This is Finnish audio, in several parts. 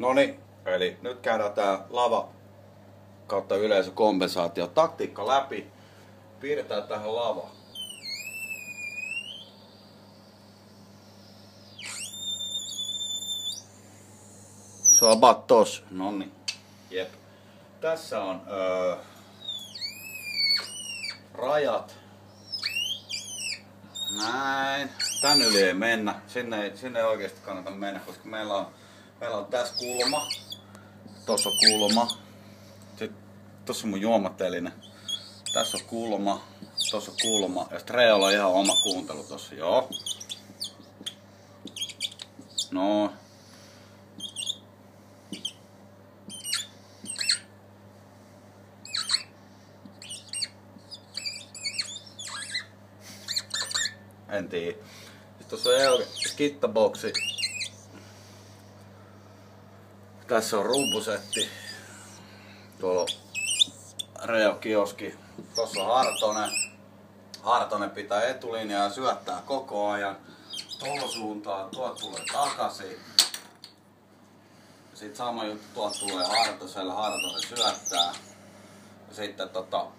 Noniin, eli nyt käydään tää lava kautta yleisökompensaatio taktiikka läpi. Piirretään tähän lava. Se on about tossa. Noniin. Jep. Tässä on rajat. Näin. Tän yli ei mennä. Sinne ei oikeesti kannata mennä, koska meillä on tässä kulma. Tossa on kulma. Sitten tossa on mun juomatelinen. Tässä on kulma. Tossa on kulma. Ja sitten Reolla on ihan oma kuuntelu tossa. Joo. No. En tiedä. Sitten tuossa on skittaboksi. Tässä on rumpusetti. Tuolla on Reo-kioski. Tuossa on Hartonen. Hartonen pitää etulinjaa ja syöttää koko ajan. Tuolla suuntaan, tuolta tulee takaisin. Sitten sama juttu, tuolta tulee Hartoselle, Hartonen syöttää. Ja sitten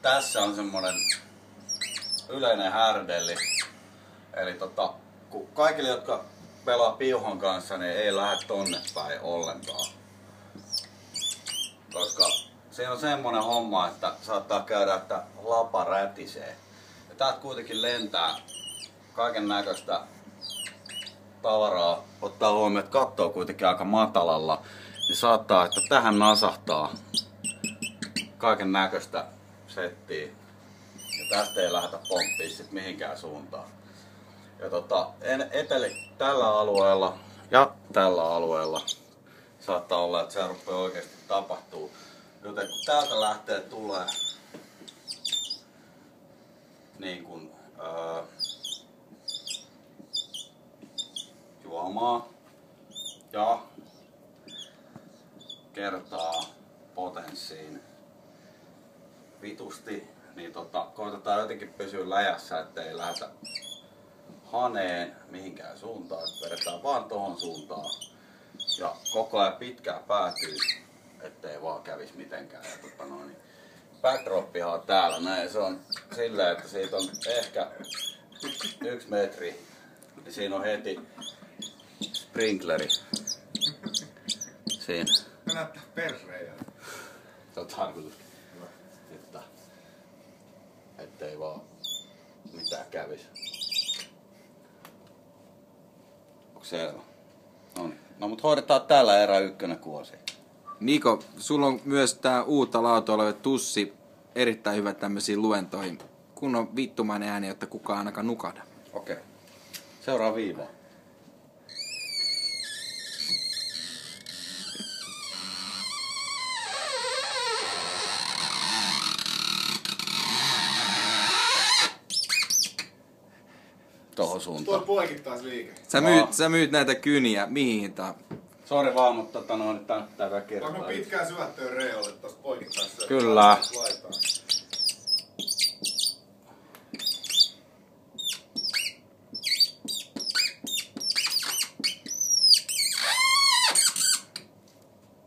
tässä on semmonen yleinen härdelli. Eli kun kaikille, jotka pelaa piuhan kanssa, niin ei lähde tonne päin ollenkaan. Koska siinä on semmonen homma, että saattaa käydä, että lapa rätisee. Ja täältä kuitenkin lentää kaiken näköistä tavaraa. Ottaa huomioon, että katto on kuitenkin aika matalalla. Niin saattaa, että tähän nasahtaa kaiken näköistä settiä. Ja tästä ei lähdetä pomppia sit mihinkään suuntaan. Ja eteli tällä alueella ja tällä alueella saattaa olla, että se rupeaa oikeasti tapahtuu. Joten kun täältä lähtee tulee niin kuin juomaa ja kertaa potenssiin vitusti, niin koitetaan jotenkin pysyä läjässä, ettei lähdetä haneen mihinkään suuntaan. Vedetään vaan tohon suuntaan ja koko ajan pitkään päätyy, ettei vaan kävis mitenkään. Ja backdroppihan on täällä näin. Se on silleen, että siitä on ehkä 1 metri. Ja siinä on heti sprinkleri. Siinä. Mä näyttää perreijä. Se on tarkoitus, että ettei vaan mitään kävis. Onko selvä? No mut hoidetaan täällä erä 1 kuosi. Niko, sulla on myös tää uutta lautoileva tussi. Erittäin hyvä tämmöisiin luentoihin. Kun on vittumainen ääni, jotta kukaan ainakaan nukahda. Okei. Seuraa viivaa. Tohon Tuo suuntaan. poikittaisliike. Sä myyt näitä kyniä. Mihin hintaan? Sori vaan, mutta tää pitää vielä kertaa. Onko pitkään syöttöä Reolle tosta poikittaissyöttöä? Kyllä. Laitaan.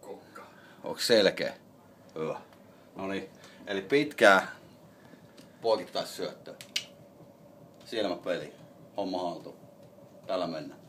Kokka. Onks selkeä? Hyvä. Noniin. Eli pitkää poikittaissyöttöä. Silmäpeli. Homma haltuun. Tällä mennään.